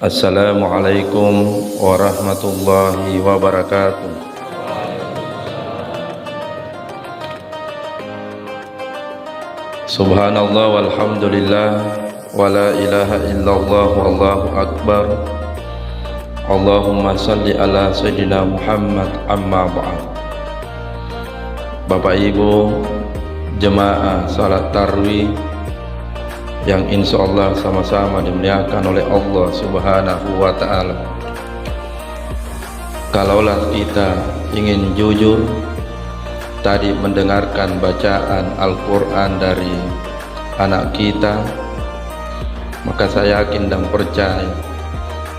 Assalamualaikum warahmatullahi wabarakatuh. Subhanallah walhamdulillah wa la ilaha illallah wallahu akbar. Allahumma salli ala sayyidina Muhammad amma ba'd. Bapak Ibu jemaah salat tarawih yang insyaallah sama-sama dimuliakan oleh Allah Subhanahu wa ta'ala. Kalaulah kita ingin jujur tadi mendengarkan bacaan Al-Quran dari anak kita, maka saya yakin dan percaya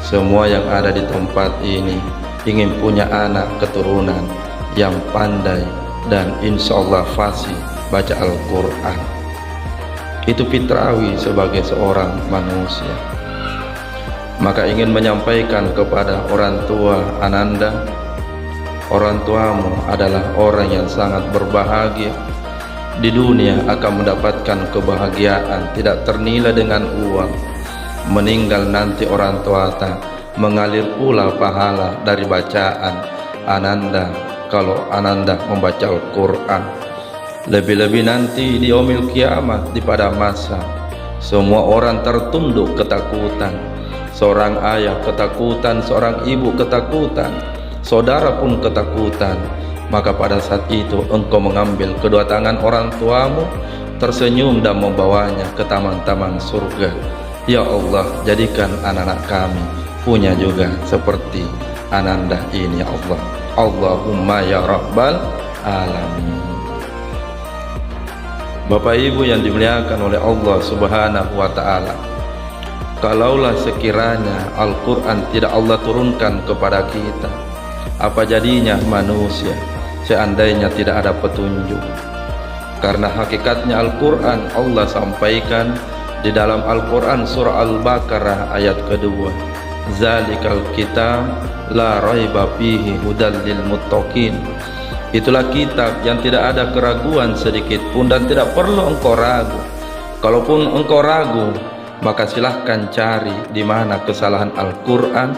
semua yang ada di tempat ini ingin punya anak keturunan yang pandai dan insyaallah fasih baca Al-Quran. Itu fitrawi sebagai seorang manusia. Maka ingin menyampaikan kepada orang tua Ananda, orang tuamu adalah orang yang sangat berbahagia di dunia, akan mendapatkan kebahagiaan tidak ternilai dengan uang. Meninggal nanti orang tua mengalir pula pahala dari bacaan Ananda kalau Ananda membaca Al-Quran. Lebih-lebih nanti di yaumil kiamat, di pada masa semua orang tertunduk ketakutan, seorang ayah ketakutan, seorang ibu ketakutan, saudara pun ketakutan. Maka pada saat itu engkau mengambil kedua tangan orang tuamu, tersenyum dan membawanya ke taman-taman surga. Ya Allah, jadikan anak-anak kami punya juga seperti Ananda ini ya Allah. Allahumma ya Rabbal Alamin. Bapak Ibu yang dimuliakan oleh Allah Subhanahu wa ta'ala, kalaulah sekiranya Al-Quran tidak Allah turunkan kepada kita, apa jadinya manusia seandainya tidak ada petunjuk? Karena hakikatnya Al-Quran Allah sampaikan di dalam Al-Quran surah Al-Baqarah ayat kedua, Zalikal kitab la raiba fihi hudal lil muttaqin. Itulah kitab yang tidak ada keraguan sedikit pun dan tidak perlu engkau ragu. Kalaupun engkau ragu, maka silahkan cari di mana kesalahan Al-Quran.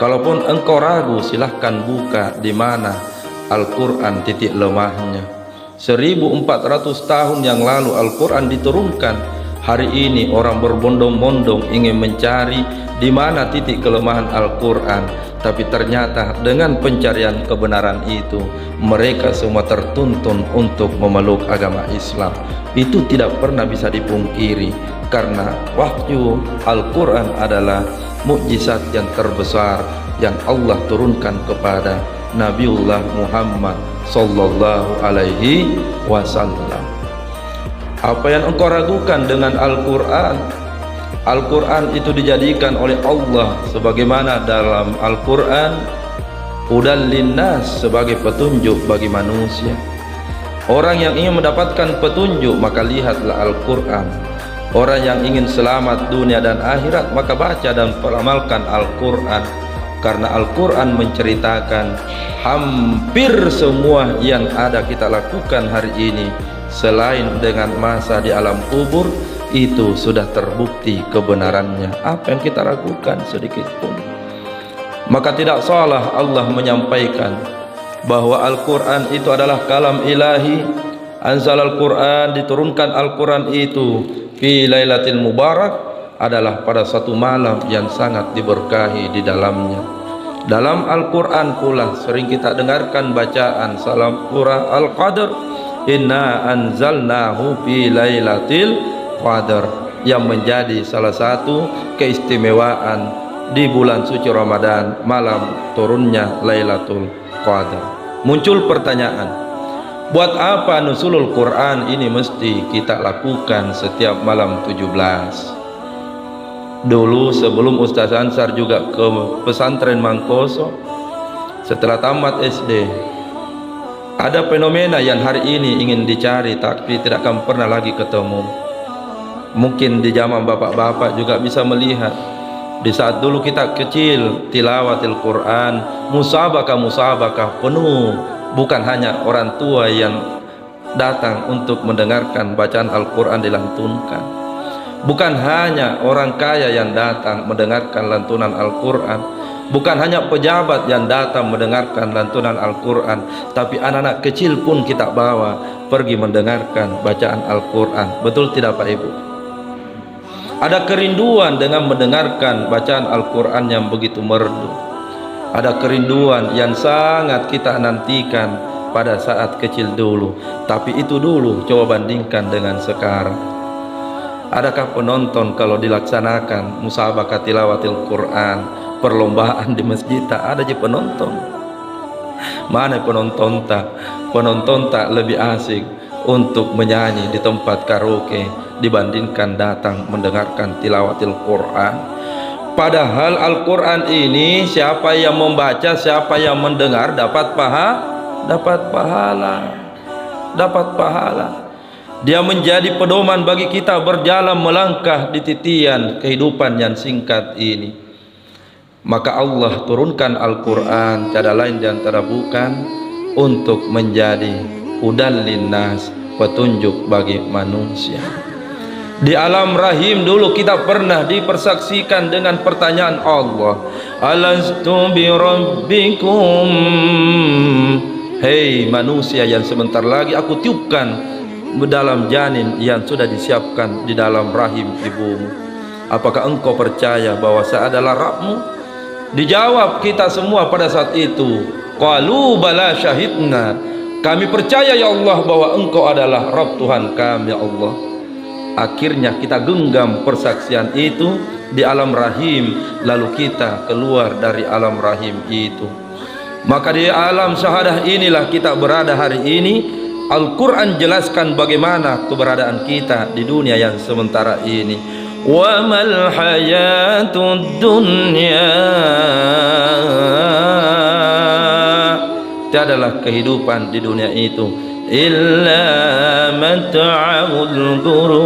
Kalaupun engkau ragu, silahkan buka di mana Al-Quran titik lemahnya. 1400 tahun yang lalu Al-Quran diturunkan. Hari ini orang berbondong-bondong ingin mencari di mana titik kelemahan Al-Quran, tapi ternyata dengan pencarian kebenaran itu mereka semua tertuntun untuk memeluk agama Islam. Itu tidak pernah bisa dipungkiri, karena wahyu Al-Quran adalah mukjizat yang terbesar yang Allah turunkan kepada Nabiullah Muhammad sallallahu alaihi wasallam. Apa yang engkau ragukan dengan Al-Quran? Al-Quran itu dijadikan oleh Allah sebagaimana dalam Al-Quran hudal linnas, sebagai petunjuk bagi manusia. Orang yang ingin mendapatkan petunjuk maka lihatlah Al-Quran. Orang yang ingin selamat dunia dan akhirat maka baca dan beramalkan Al-Quran. Karena Al-Quran menceritakan hampir semua yang ada kita lakukan hari ini, selain dengan masa di alam kubur, itu sudah terbukti kebenarannya. Apa yang kita ragukan sedikit pun. Maka tidak salah Allah menyampaikan bahwa Al-Quran itu adalah kalam ilahi. Anzal Al-Quran, diturunkan Al-Quran itu fi lailatul mubarak, adalah pada satu malam yang sangat diberkahi di dalamnya. Dalam Al-Quran pula sering kita dengarkan bacaan salam surah Al-Qadr, inna anzalnahu fi lailatul qadar, yang menjadi salah satu keistimewaan di bulan suci Ramadan, malam turunnya Lailatul Qadar. Muncul pertanyaan, buat apa nuzulul Quran ini mesti kita lakukan setiap malam 17? Dulu sebelum Ustaz Ansar juga ke pesantren Mangkoso, setelah tamat SD, ada fenomena yang hari ini ingin dicari tapi tidak akan pernah lagi ketemu. Mungkin di zaman bapak-bapak juga bisa melihat, di saat dulu kita kecil tilawatil Quran, musabakah penuh, bukan hanya orang tua yang datang untuk mendengarkan bacaan Al-Quran dilantunkan. Bukan hanya orang kaya yang datang mendengarkan lantunan Al-Quran, bukan hanya pejabat yang datang mendengarkan lantunan Al-Quran, tapi anak-anak kecil pun kita bawa pergi mendengarkan bacaan Al-Quran. Betul tidak Pak Ibu? Ada kerinduan dengan mendengarkan bacaan Al-Quran yang begitu merdu. Ada kerinduan yang sangat kita nantikan pada saat kecil dulu. Tapi itu dulu, coba bandingkan dengan sekarang. Adakah penonton kalau dilaksanakan musabaqah tilawatil Quran, perlombaan di masjid, tak ada je penonton? Mana penonton tak? Penonton tak lebih asik untuk menyanyi di tempat karaoke dibandingkan datang mendengarkan tilawatil Quran. Padahal Al-Quran ini siapa yang membaca, siapa yang mendengar dapat pahala. Dia menjadi pedoman bagi kita berjalan melangkah di titian kehidupan yang singkat ini. Maka Allah turunkan Al-Quran tiada lain dan tiada bukan untuk menjadi hudan linnas, petunjuk bagi manusia. Di alam rahim dulu kita pernah dipersaksikan dengan pertanyaan Allah, alastu bi rabbikum, hei manusia yang sebentar lagi aku tiupkan dalam janin yang sudah disiapkan di dalam rahim ibumu. Apakah engkau percaya bahwa saya adalah Rabbmu? Dijawab kita semua pada saat itu, qalu bala syahidna, kami percaya ya Allah bahwa engkau adalah Rabb Tuhan kami ya Allah. Akhirnya kita genggam persaksian itu di alam rahim, lalu kita keluar dari alam rahim itu. Maka di alam syahadah inilah kita berada hari ini. Al-Quran jelaskan bagaimana keberadaan kita di dunia yang sementara ini. Wa mal hayatud dunya, tiadalah kehidupan di dunia itu illa mata'ul ghurur,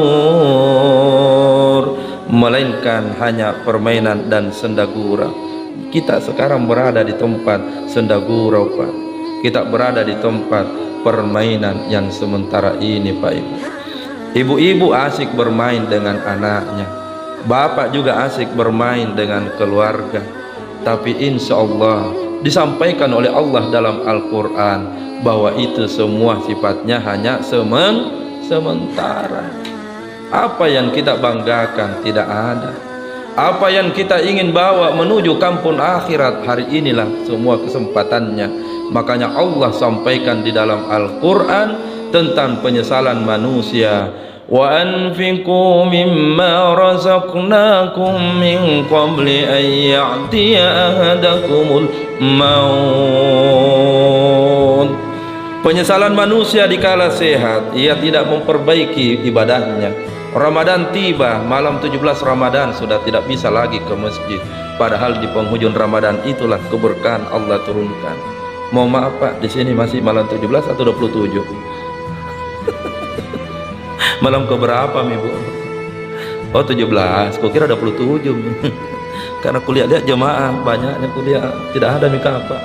melainkan hanya permainan dan sendagura. Kita sekarang berada di tempat sendagura Pak. Kita berada di tempat permainan yang sementara ini Pak Ibu. Ibu-ibu asik bermain dengan anaknya, bapak juga asik bermain dengan keluarga. Tapi insya Allah disampaikan oleh Allah dalam Al-Quran bahwa itu semua sifatnya hanya sementara. Apa yang kita banggakan tidak ada. Apa yang kita ingin bawa menuju kampung akhirat, hari inilah semua kesempatannya. Makanya Allah sampaikan di dalam Al-Quran tentang penyesalan manusia. Wa anfiqu mimma razaqnakum min qabli an ya'tiya ahadakumul maut. Penyesalan manusia dikala sehat, ia tidak memperbaiki ibadahnya. Ramadan tiba, malam 17 Ramadan sudah tidak bisa lagi ke masjid. Padahal di penghujung Ramadan itulah keberkahan Allah turunkan. Mau maaf Pak, di sini masih malam 17 atau 27? Malam keberapa Ibu? Oh 17, kok kira 27. Karena kuliah-lihat jemaah banyaknya kuliah, tidak ada nikah Pak.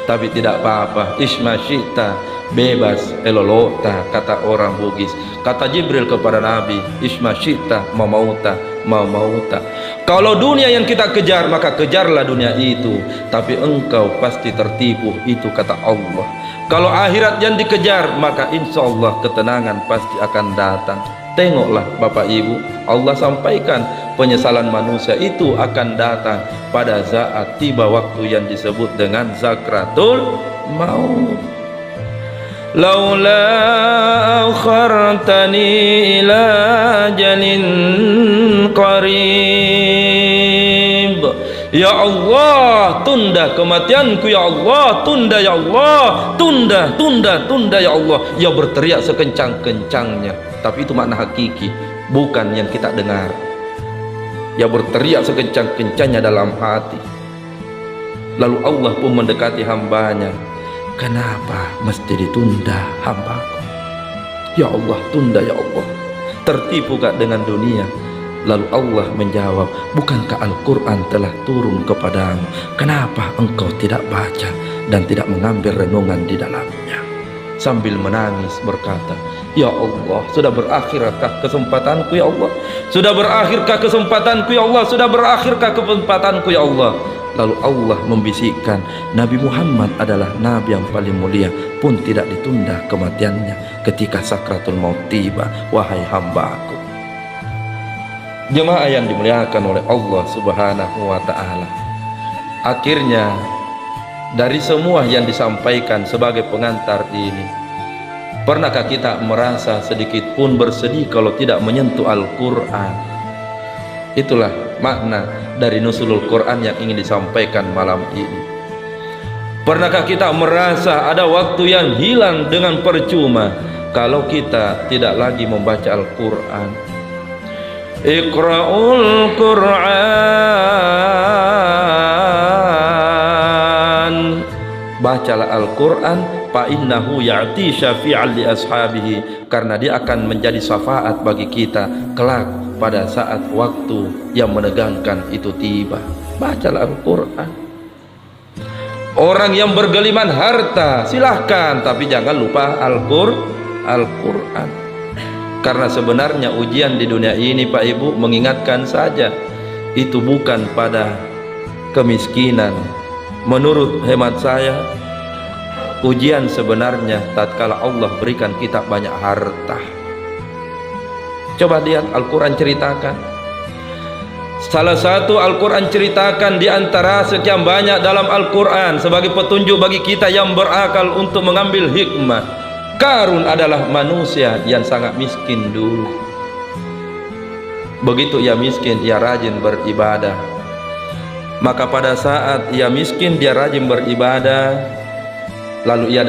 Tapi tidak apa-apa, isma syita, bebas elolota, kata orang Bugis. Kata Jibril kepada Nabi, isma syita mamauta. Kalau dunia yang kita kejar, maka kejarlah dunia itu, tapi engkau pasti tertipu, itu kata Allah. Kalau akhirat yang dikejar, maka insya Allah ketenangan pasti akan datang. Tengoklah Bapak Ibu, Allah sampaikan penyesalan manusia itu akan datang pada saat tiba waktu yang disebut dengan zakratul maut. Laula akhartani ila ajalin qarib, ya Allah tunda kematianku ya Allah, tunda ya Allah, tunda ya Allah. Ya berteriak sekencang-kencangnya, tapi itu makna hakiki, bukan yang kita dengar. Ya berteriak sekencang-kencangnya dalam hati. Lalu Allah pun mendekati hambanya. Kenapa mesti ditunda hambaku? Ya Allah, tunda ya Allah. Tertipu gak dengan dunia? Lalu Allah menjawab, bukankah Al-Quran telah turun kepadamu? Kenapa engkau tidak baca dan tidak mengambil renungan di dalamnya? sambil menangis berkata, "Ya Allah, sudah berakhirkah kesempatanku ya Allah? Sudah berakhirkah kesempatanku ya Allah? Sudah berakhirkah kesempatanku ya Allah?" Lalu Allah membisikkan, Nabi Muhammad adalah Nabi yang paling mulia, pun tidak ditunda kematiannya ketika sakratul maut tiba. Wahai hamba-Ku. Jemaah yang dimuliakan oleh Allah Subhanahu wa Ta'ala, akhirnya dari semua yang disampaikan sebagai pengantar ini, pernahkah kita merasa sedikit pun bersedih kalau tidak menyentuh Al-Quran? Itulah makna dari nuzulul Quran yang ingin disampaikan malam ini. Pernahkah kita merasa ada waktu yang hilang dengan percuma kalau kita tidak lagi membaca Al-Quran? Iqra'ul Quran, bacalah Al-Quran, fa innahu ya'ti syafi'an li ashabihi, karena dia akan menjadi syafaat bagi kita kelak pada saat waktu yang menegangkan itu tiba. Bacalah Al-Quran. Orang yang bergeliman harta silahkan, tapi jangan lupa Al-Quran. Karena sebenarnya ujian di dunia ini, Pak Ibu, mengingatkan saja, itu bukan pada kemiskinan. Menurut hemat saya, ujian sebenarnya tatkala Allah berikan kita banyak harta. Coba lihat Al-Quran ceritakan. Salah satu Al-Quran ceritakan di antara sekian banyak dalam Al-Quran sebagai petunjuk bagi kita yang berakal untuk mengambil hikmah. Karun adalah manusia yang sangat miskin dulu. Begitu ia miskin, ia rajin beribadah. Maka pada saat ia miskin, dia rajin beribadah. Lalu ia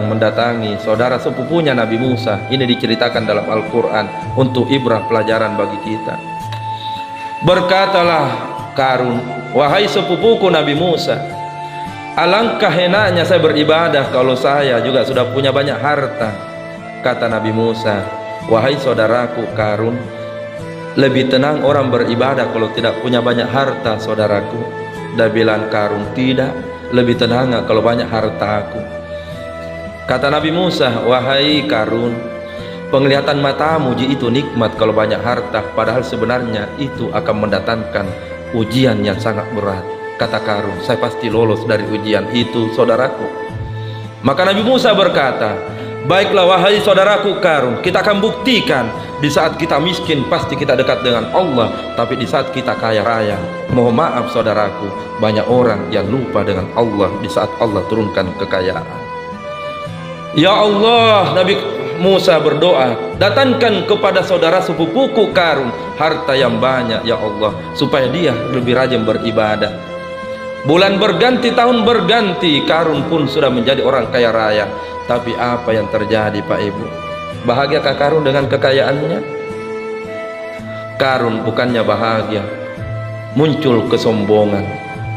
mendatangi saudara sepupunya Nabi Musa. Ini diceritakan dalam Al-Quran untuk ibrah pelajaran bagi kita. Berkatalah Karun, "Wahai sepupuku Nabi Musa, alangkah enaknya saya beribadah kalau saya juga sudah punya banyak harta." Kata Nabi Musa, "Wahai saudaraku Karun, lebih tenang orang beribadah kalau tidak punya banyak harta, saudaraku." Dan bilang Karun, "Tidak, lebih tenang kalau banyak hartaku." Kata Nabi Musa, "Wahai Karun, penglihatan matamu itu nikmat kalau banyak harta, padahal sebenarnya itu akan mendatangkan ujian yang sangat berat." Kata Karun, "Saya pasti lolos dari ujian itu, saudaraku." Maka Nabi Musa berkata, "Baiklah wahai saudaraku Karun, kita akan buktikan di saat kita miskin pasti kita dekat dengan Allah, tapi di saat kita kaya raya, mohon maaf saudaraku, banyak orang yang lupa dengan Allah di saat Allah turunkan kekayaan." Ya Allah, Nabi Musa berdoa, "Datangkan kepada saudara sepupuku Karun harta yang banyak ya Allah, supaya dia lebih rajin beribadah." Bulan berganti, tahun berganti, Karun pun sudah menjadi orang kaya raya. Tapi apa yang terjadi, Pak Ibu? Bahagiakah Karun dengan kekayaannya? Karun bukannya bahagia, muncul kesombongan,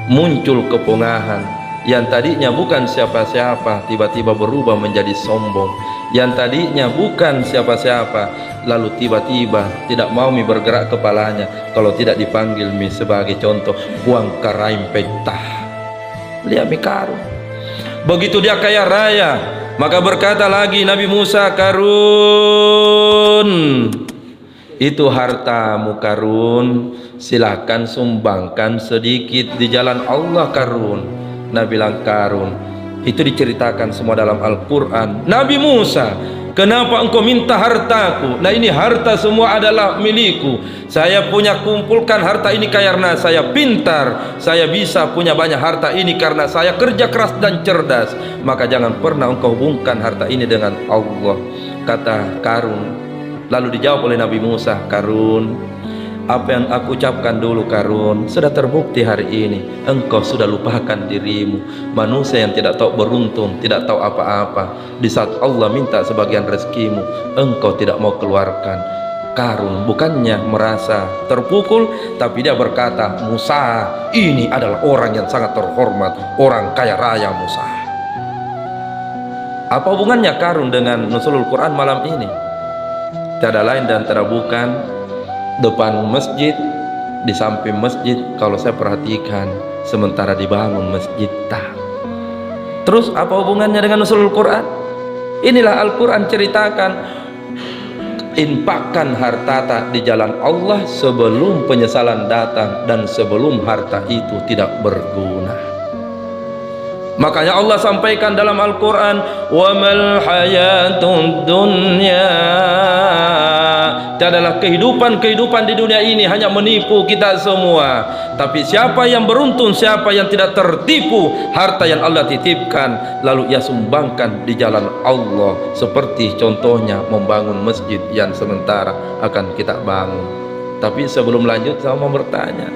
muncul kepungahan. Yang tadinya bukan siapa-siapa tiba-tiba berubah menjadi sombong. Yang tadinya bukan siapa-siapa lalu tiba-tiba tidak mau bergerak kepalanya kalau tidak dipanggil sebagai contoh buang karaim petah. Lihat Karun. Begitu dia kaya raya, maka berkata lagi Nabi Musa, "Karun, itu hartamu Karun, silahkan sumbangkan sedikit di jalan Allah Karun." Nabi bilang, "Karun, itu diceritakan semua dalam Al-Quran." "Nabi Musa, kenapa engkau minta hartaku? Nah ini harta semua adalah milikku. Saya punya kumpulkan harta ini karena saya pintar. Saya bisa punya banyak harta ini karena saya kerja keras dan cerdas. Maka jangan pernah engkau hubungkan harta ini dengan Allah." Kata Karun. Lalu dijawab oleh Nabi Musa, "Karun, apa yang aku ucapkan dulu Karun sudah terbukti hari ini. Engkau sudah lupakan dirimu, manusia yang tidak tahu beruntung, tidak tahu apa-apa. Di saat Allah minta sebagian rezekimu, engkau tidak mau keluarkan." Karun bukannya merasa terpukul, tapi dia berkata, "Musa, ini adalah orang yang sangat terhormat, orang kaya raya Musa." Apa hubungannya Karun dengan nuzulul Quran malam ini? Tiada lain dan tiada bukan depan masjid, di samping masjid, kalau saya perhatikan sementara dibangun masjid Terus apa hubungannya dengan nuzulul Quran? Inilah Al-Quran ceritakan, infakkan harta di jalan Allah sebelum penyesalan datang dan sebelum harta itu tidak berguna. Makanya Allah sampaikan dalam Al-Quran, wa mal hayatud dunya, adalah kehidupan di dunia ini hanya menipu kita semua. Tapi siapa yang beruntung, siapa yang tidak tertipu harta yang Allah titipkan lalu ia sumbangkan di jalan Allah, seperti contohnya membangun masjid yang sementara akan kita bangun. Tapi sebelum lanjut saya mau bertanya,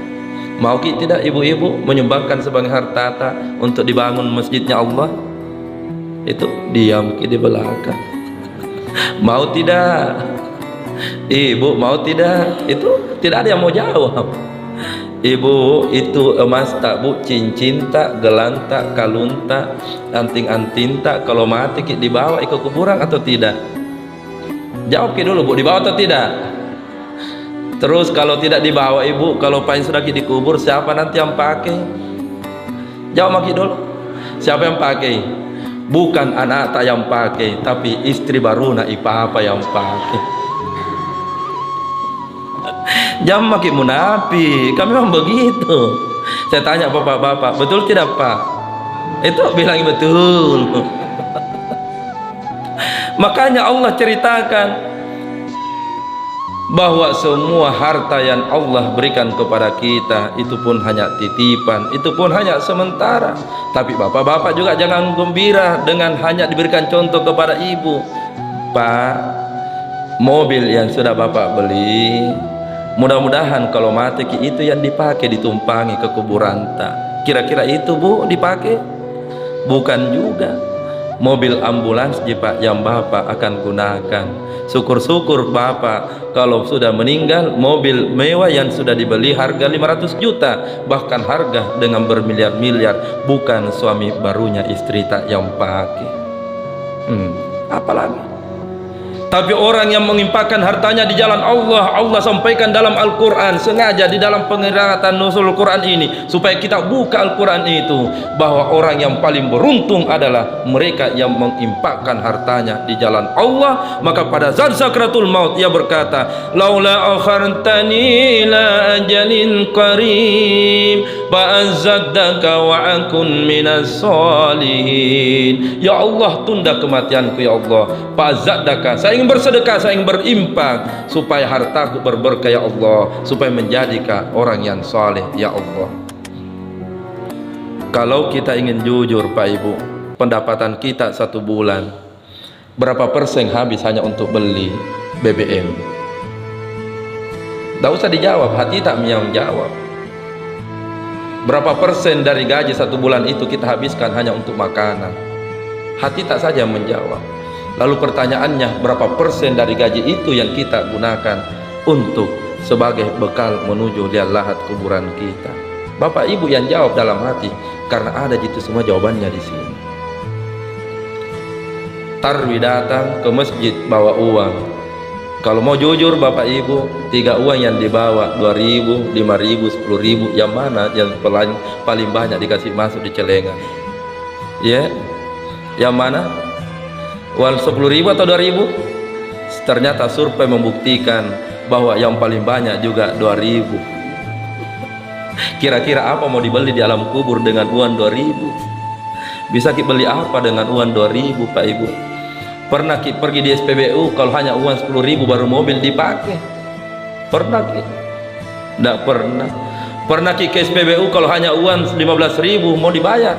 mau tidak ibu-ibu menyumbangkan sebagai harta untuk dibangun masjidnya Allah? Itu diam di belakang. Mau tidak? Ibu mau tidak? Itu tidak ada yang mau jawab. Ibu, itu emas tak bu, cincin tak, gelang tak, kalung tak, anting-anting tak, kalau mati dibawa ke kuburan atau tidak? Jawab dulu bu, dibawa atau tidak? Terus kalau tidak dibawa ibu, kalau paling sudah dikubur, siapa nanti yang pakai? Jawab dulu. Siapa yang pakai? Bukan anak tak yang pakai, tapi istri baru na apa yang pakai. Jangan makin munafik, kami memang begitu. Saya tanya bapak-bapak, betul tidak pak? Itu bilang betul. Makanya Allah ceritakan bahwa semua harta yang Allah berikan kepada kita itu pun hanya titipan, itu pun hanya sementara. Tapi bapak-bapak juga jangan gembira dengan hanya diberikan contoh kepada ibu. Pak, mobil yang sudah bapak beli, mudah-mudahan kalau mati itu yang dipakai ditumpangi ke kuburan tak. Kira-kira itu bu dipakai? Bukan juga. Mobil ambulans Pak yang bapak akan gunakan. Syukur-syukur bapak kalau sudah meninggal, mobil mewah yang sudah dibeli harga 500 juta, bahkan harga dengan bermiliar-miliar, bukan suami barunya istri tak yang pakai. Apalagi? Tapi orang yang mengimpakkan hartanya di jalan Allah, Allah sampaikan dalam Al-Quran, sengaja di dalam pengiratan nusul Al-Quran ini supaya kita buka Al-Quran itu, bahwa orang yang paling beruntung adalah mereka yang mengimpakkan hartanya di jalan Allah. Maka pada saat sakratul maut ia berkata, laula akhartani ila ajalin qarib fa'azaddaka wa akun minas solihin. Ya Allah, tunda kematianku ya Allah, fa'azaddaka, saya ingin bersedekah, saya ingin berimpak supaya hartaku berberkah ya Allah, supaya menjadikan orang yang saleh ya Allah. Kalau kita ingin jujur Pak Ibu, pendapatan kita 1 bulan berapa persen habis hanya untuk beli BBM? Tidak usah dijawab, hati tak yang jawab. Berapa persen dari gaji 1 bulan itu kita habiskan hanya untuk makanan? Hati tak saja yang menjawab. Lalu pertanyaannya, berapa persen dari gaji itu yang kita gunakan untuk sebagai bekal menuju liang lahat kuburan kita? Bapak Ibu yang jawab dalam hati, karena ada itu semua jawabannya di sini. Tarwi datang ke masjid bawa uang. Kalau mau jujur Bapak Ibu, 3 uang yang dibawa, 2.000, 5.000, 10.000, yang mana yang paling banyak dikasih masuk di celengan? Ya, yang mana? Uang 10.000 atau 2.000? Ternyata survei membuktikan bahwa yang paling banyak juga 2.000. Kira-kira apa mau dibeli di alam kubur dengan uang 2.000? Bisa kita beli apa dengan uang 2.000 Pak Ibu? Pernah kita pergi di SPBU kalau hanya uang 10.000 baru mobil dipakai? Pernah kita? Tidak pernah. Pernah kita ke SPBU kalau hanya uang 15.000 mau dibayar?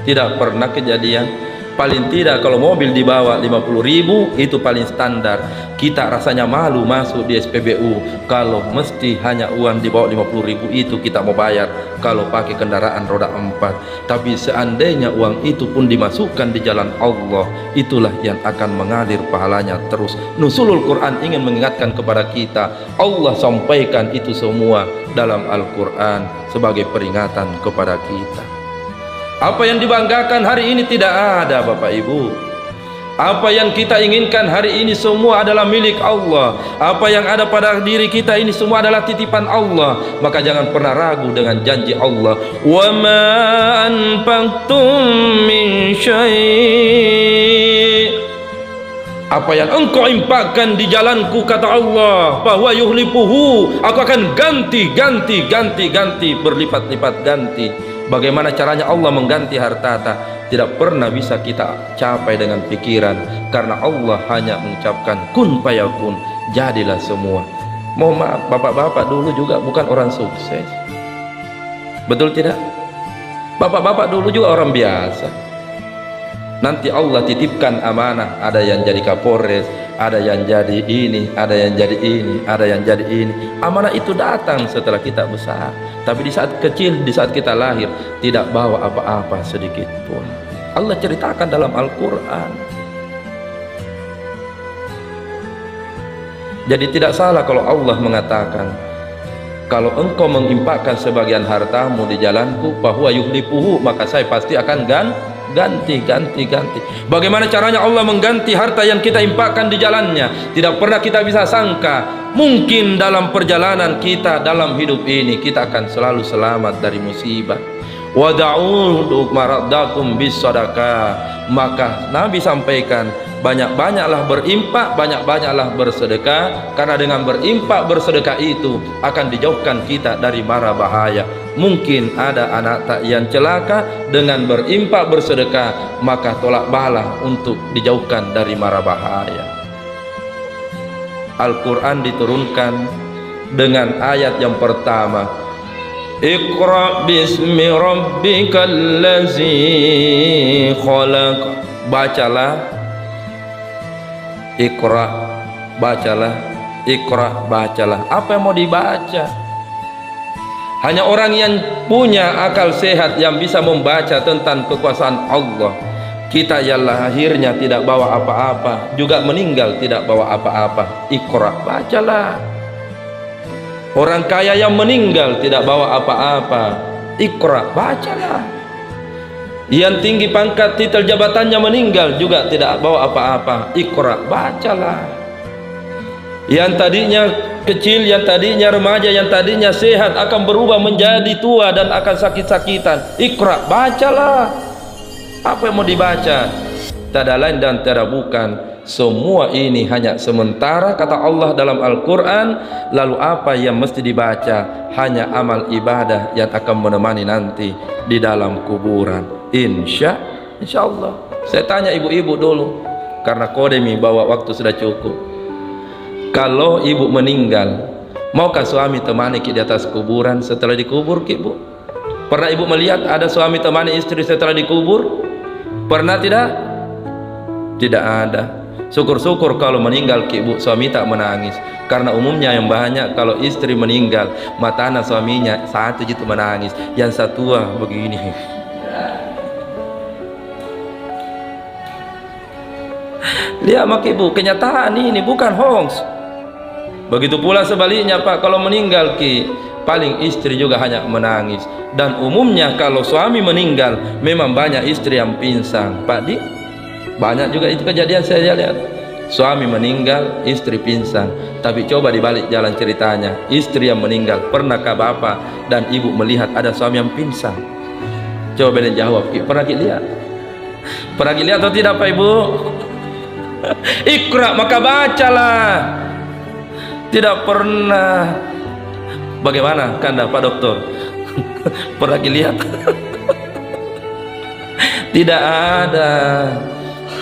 Tidak pernah kejadian. Paling tidak kalau mobil dibawa 50.000 itu paling standar. Kita rasanya malu masuk di SPBU kalau mesti hanya uang dibawa 50.000 itu kita mau bayar kalau pakai kendaraan roda 4. Tapi seandainya uang itu pun dimasukkan di jalan Allah, itulah yang akan mengalir pahalanya terus. Nusulul Quran ingin mengingatkan kepada kita, Allah sampaikan itu semua dalam Al-Quran sebagai peringatan kepada kita. Apa yang dibanggakan hari ini tidak ada Bapak Ibu. Apa yang kita inginkan hari ini semua adalah milik Allah. Apa yang ada pada diri kita ini semua adalah titipan Allah. Maka jangan pernah ragu dengan janji Allah. Wa ma anfaqtum min syai' Apa yang engkau infakkan di jalanku, kata Allah, bahwa yuhlifuhu, aku akan ganti berlipat-lipat ganti. Bagaimana caranya Allah mengganti harta? Tidak pernah bisa kita capai dengan pikiran, karena Allah hanya mengucapkan kun fayakun, jadilah semua. Mohon maaf, bapak-bapak dulu juga bukan orang sukses, betul tidak? Bapak-bapak dulu juga orang biasa. Nanti Allah titipkan amanah, ada yang jadi Kapolres, ada yang jadi ini, ada yang jadi ini, ada yang jadi ini. Amanah itu datang setelah kita besar, tapi di saat kecil, di saat kita lahir, tidak bawa apa-apa sedikit pun. Allah ceritakan dalam Al-Quran. Jadi tidak salah kalau Allah mengatakan, kalau engkau menginfakkan sebagian hartamu di jalanku, bahwa yuhlifuhu, maka saya pasti akan ganti. Bagaimana caranya Allah mengganti harta yang kita infakkan di jalannya? Tidak pernah kita bisa sangka. Mungkin dalam perjalanan kita dalam hidup ini, kita akan selalu selamat dari musibah. Wada'udu maradakum bis sadaqah. Maka Nabi sampaikan, banyak-banyaklah berinfak, banyak-banyaklah bersedekah, karena dengan berinfak bersedekah itu akan dijauhkan kita dari mara bahaya. Mungkin ada anak yang celaka, dengan berinfak bersedekah maka tolak bala untuk dijauhkan dari mara bahaya. Al-Quran diturunkan dengan ayat yang pertama, Iqra bismi rabbikal ladzi khalaq. Bacalah, Iqra, bacalah, Iqra, bacalah. Apa yang mau dibaca? Hanya orang yang punya akal sehat yang bisa membaca tentang kekuasaan Allah. Kita yang lahirnya tidak bawa apa-apa, juga meninggal tidak bawa apa-apa. Iqra, bacalah. Orang kaya yang meninggal tidak bawa apa-apa. Iqra, bacalah. Yang tinggi pangkat titel jabatannya meninggal juga tidak bawa apa-apa. Iqra, bacalah. Yang tadinya kecil, yang tadinya remaja, yang tadinya sehat akan berubah menjadi tua dan akan sakit-sakitan. Iqra, bacalah. Apa yang mau dibaca? Tiada lain dan tiada bukan, semua ini hanya sementara, kata Allah dalam Al-Quran. Lalu apa yang mesti dibaca? Hanya amal ibadah yang akan menemani nanti di dalam kuburan. Insya Allah. Saya tanya ibu-ibu dulu, karena kodemi bahwa waktu sudah cukup. Kalau ibu meninggal, maukah suami temani di atas kuburan setelah dikubur, ibu? Pernah ibu melihat ada suami temani istri setelah dikubur? Pernah tidak? Tidak ada. Syukur-syukur kalau meninggal ibu, suami tak menangis. Karena umumnya yang banyak kalau istri meninggal, mata anak suaminya satu itu menangis, yang satu begini. Lihat mak ibu, kenyataan ini bukan hoax. Begitu pula sebaliknya Pak, kalau meninggal paling istri juga hanya menangis. Dan umumnya kalau suami meninggal, memang banyak istri yang pingsan Pak Di. Banyak juga itu kejadian saya lihat. Suami meninggal, istri pingsan. Tapi coba dibalik jalan ceritanya, istri yang meninggal, pernahkah bapak dan ibu melihat ada suami yang pingsan? Coba beda jawab, pernah lihat? Pernah lihat atau tidak Pak Ibu? Iqra, maka bacalah. Tidak pernah. Bagaimana Kanda Pak Dokter? Pernah lihat? Tidak ada.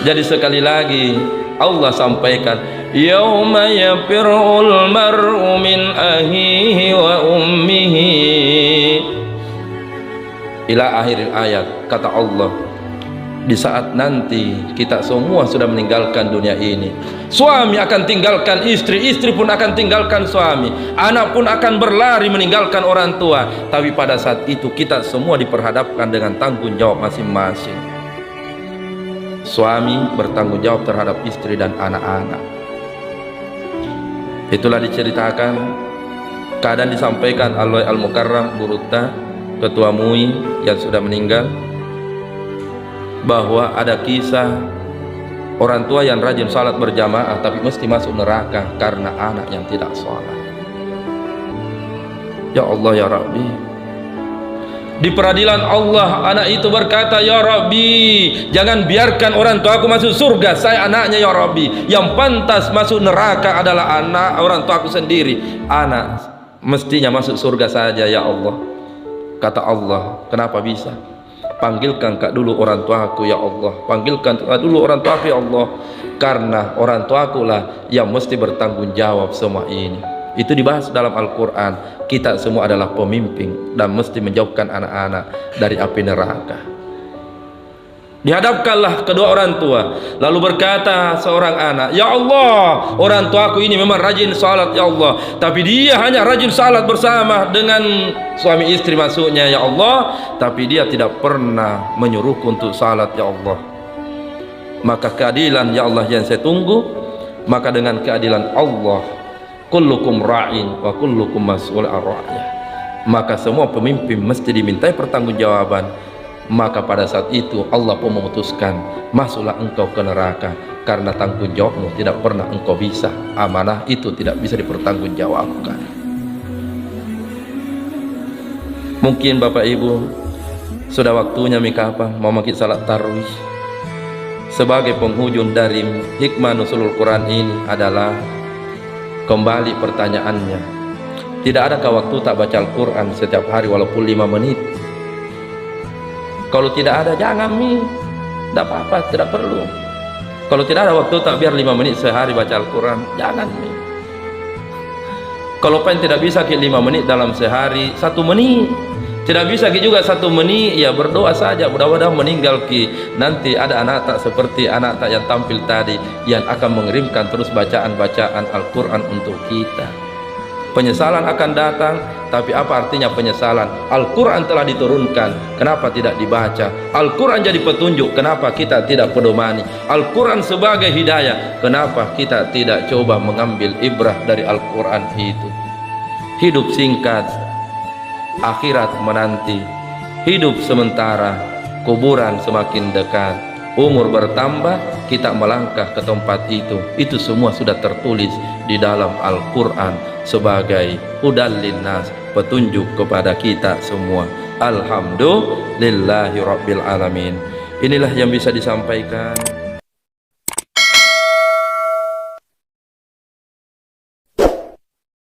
Jadi sekali lagi Allah sampaikan, yauma yafirul mar'u min ahihi wa ummihi, ila akhir ayat. Kata Allah, di saat nanti kita semua sudah meninggalkan dunia ini, suami akan tinggalkan istri, istri pun akan tinggalkan suami, anak pun akan berlari meninggalkan orang tua. Tapi pada saat itu kita semua diperhadapkan dengan tanggung jawab masing-masing. Suami bertanggung jawab terhadap istri dan anak-anak. Itulah diceritakan, keadaan disampaikan oleh Al-Mukarram Burutta, ketua MUI yang sudah meninggal, bahwa ada kisah orang tua yang rajin salat berjamaah tapi mesti masuk neraka karena anak yang tidak salat. Ya Allah ya Rabbi, Di peradilan Allah, anak itu berkata, ya Rabbi, jangan biarkan orang tua aku masuk surga, saya anaknya ya Rabbi. Yang pantas masuk neraka adalah anak orang tua aku sendiri. Anak mestinya masuk surga saja ya Allah. Kata Allah, kenapa bisa? Panggilkan kak dulu orang tuaku ya Allah, panggilkan dulu orang tuaku ya Allah, karena orang tuaku lah yang mesti bertanggung jawab semua ini. Itu dibahas dalam Al-Quran. Kita semua adalah pemimpin dan mesti menjauhkan anak-anak dari api neraka. Dihadapkanlah kedua orang tua, lalu berkata seorang anak, ya Allah, orang tuaku ini memang rajin salat ya Allah, tapi dia hanya rajin salat bersama dengan suami istri maksudnya ya Allah, tapi dia tidak pernah menyuruhku untuk salat ya Allah. Maka keadilan ya Allah yang saya tunggu, maka dengan keadilan Allah, kullukum ra'in wa kullukum mas'ul an ra'yah, maka semua pemimpin mesti dimintai pertanggungjawaban. Maka pada saat itu Allah pun memutuskan, masuklah engkau ke neraka, karena tanggung jawabmu tidak pernah engkau bisa, amanah itu tidak bisa dipertanggungjawabkan. Mungkin Bapak Ibu sudah waktunya mikapa mau makin salat tarawih. Sebagai penghujung dari hikmah nuzulul Quran ini adalah kembali pertanyaannya, tidak adakah waktu tak baca Al-Quran setiap hari walaupun 5 menit? Kalau tidak ada, jangan tidak apa-apa, tidak perlu. Kalau tidak ada waktu tak, biar 5 menit sehari baca Al-Quran, jangan Kalau pengen tidak bisa 5 menit dalam sehari, 1 menit. Tidak bisa juga 1 menit, ya berdoa saja, mudah-mudahan meninggal nanti ada anak tak seperti anak tak yang tampil tadi, yang akan mengirimkan terus bacaan-bacaan Al-Quran untuk kita. Penyesalan akan datang, tapi apa artinya penyesalan? Al-Quran telah diturunkan, kenapa tidak dibaca? Al-Quran jadi petunjuk, kenapa kita tidak pedomani? Al-Quran sebagai hidayah, kenapa kita tidak coba mengambil ibrah dari Al-Quran itu? Hidup singkat, akhirat menanti. Hidup sementara, kuburan semakin dekat. Umur bertambah, kita melangkah ke tempat itu. Itu semua sudah tertulis di dalam Al-Quran sebagai hudal linnas, petunjuk kepada kita semua. Alhamdulillahi Rabbil Alamin. Inilah yang bisa disampaikan.